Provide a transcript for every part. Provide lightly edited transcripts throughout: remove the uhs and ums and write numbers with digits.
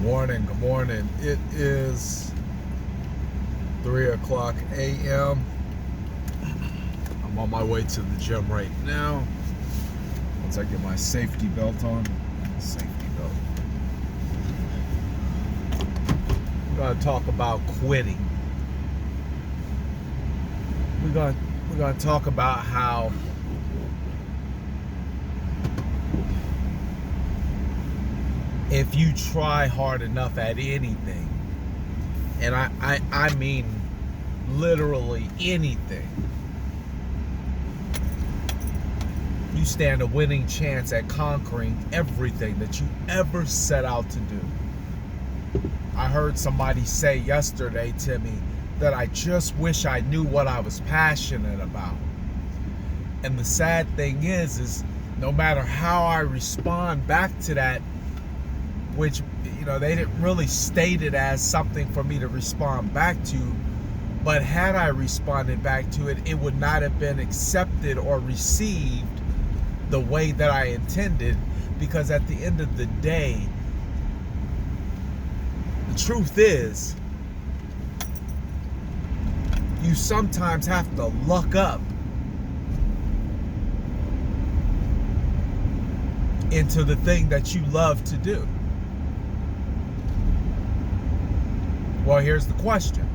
Good morning. It is 3 o'clock a.m. I'm on my way to the gym right now. Once I get my safety belt on. We're going to talk about quitting. We're going to talk about how if you try hard enough at anything, and I mean literally anything, you stand a winning chance at conquering everything that you ever set out to do. I heard somebody say yesterday to me that I just wish I knew what I was passionate about. And the sad thing is no matter how I respond back to that, which, they didn't really state it as something for me to respond back to, but had I responded back to it, it would not have been accepted or received the way that I intended, because at the end of the day, the truth is, you sometimes have to luck up into the thing that you love to do. Well, here's the question.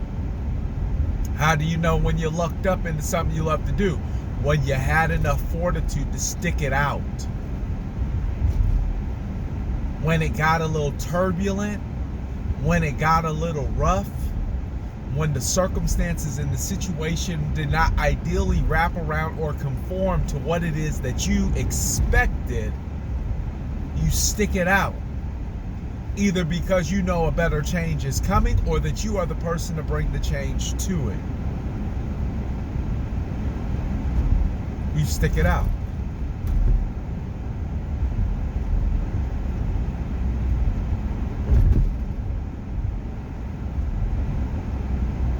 How do you know when you're lucked up into something you love to do? When you had enough fortitude to stick it out. When it got a little turbulent, when it got a little rough, when the circumstances in the situation did not ideally wrap around or conform to what it is that you expected, you stick it out. Either because you know a better change is coming, or that you are the person to bring the change to it. You stick it out.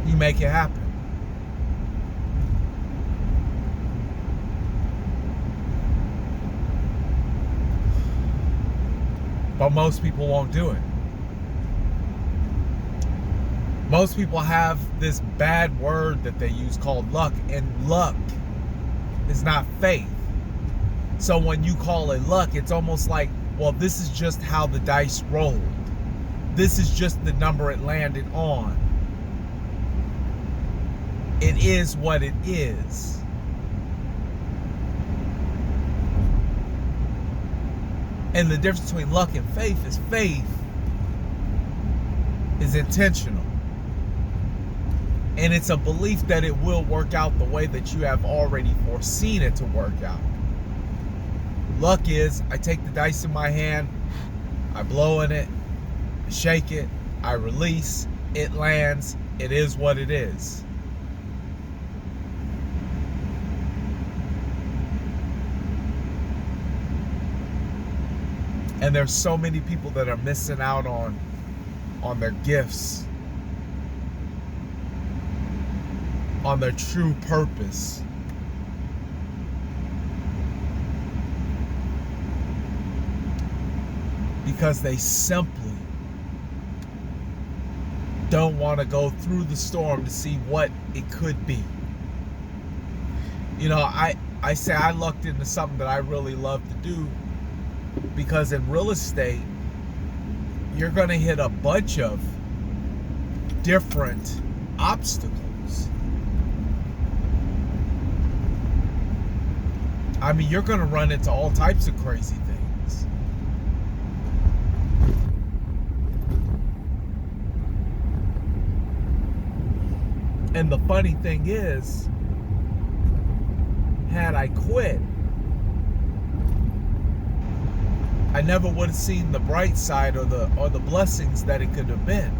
You make it happen. But most people won't do it. Most people have this bad word that they use called luck, and luck is not faith. So when you call it luck, it's almost like, well, this is just how the dice rolled. This is just the number it landed on. It is what it is. And the difference between luck and faith is intentional. And it's a belief that it will work out the way that you have already foreseen it to work out. Luck is, I take the dice in my hand, I blow in it, I shake it, I release, it lands, it is what it is. And there's so many people that are missing out on their gifts, on their true purpose. Because they simply don't want to go through the storm to see what it could be. I say I lucked into something that I really love to do, because in real estate, you're going to hit a bunch of different obstacles. I mean, you're going to run into all types of crazy things. And the funny thing is, had I quit, I never would have seen the bright side or the blessings that it could have been.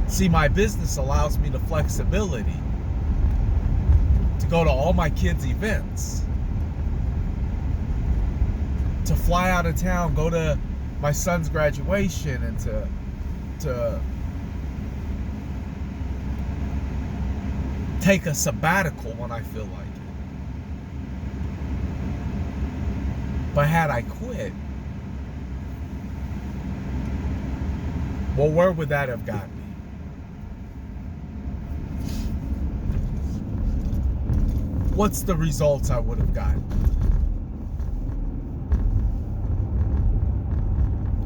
See, my business allows me the flexibility to go to all my kids' events, to fly out of town, go to my son's graduation, and to take a sabbatical when I feel like it. But had I quit, Well, where would that have gotten me? What's the results I would have gotten?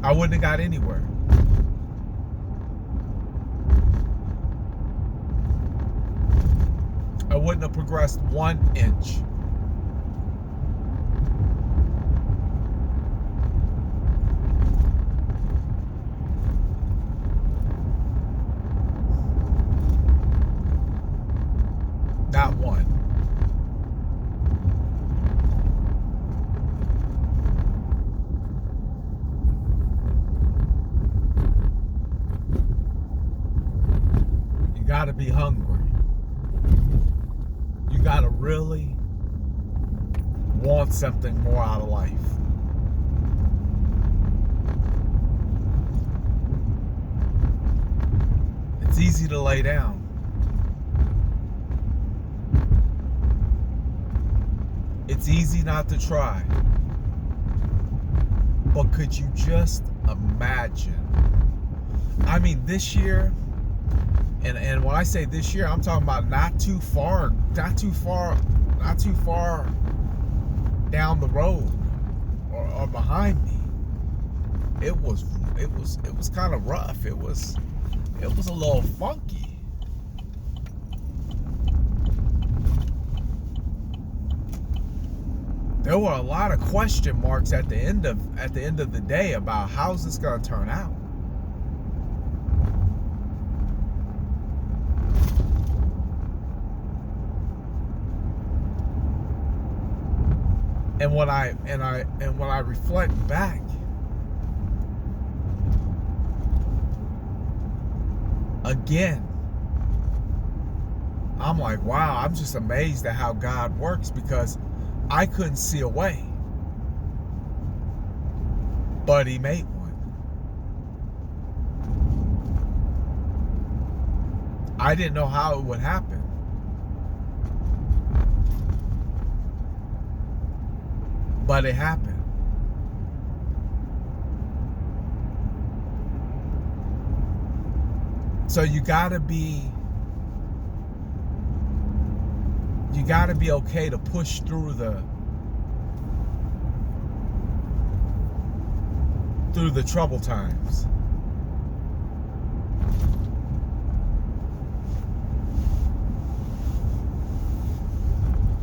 I wouldn't have got anywhere. I wouldn't have progressed 1 inch. Not one. You gotta be hungry. You gotta really want something more out of life. It's easy to lay down. It's easy not to try. But could you just imagine? I mean, this year, and when I say this year, I'm talking about not too far down the road or behind me. It was kind of rough. It was a little funky. There were a lot of question marks at the end of the day about how's this going to turn out. And when I reflect back, again, I'm like, wow, I'm just amazed at how God works, because I couldn't see a way, but He made one. I didn't know how it would happen, but it happened. So you gotta be okay to push through the trouble times.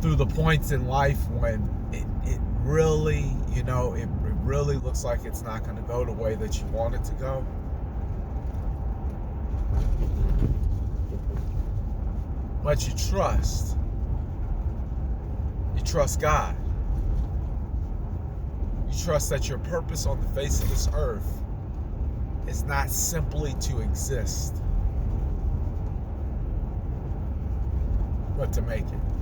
Through the points in life when it really, it really looks like it's not going to go the way that you want it to go. But you trust God. You trust that your purpose on the face of this earth is not simply to exist, but to make it.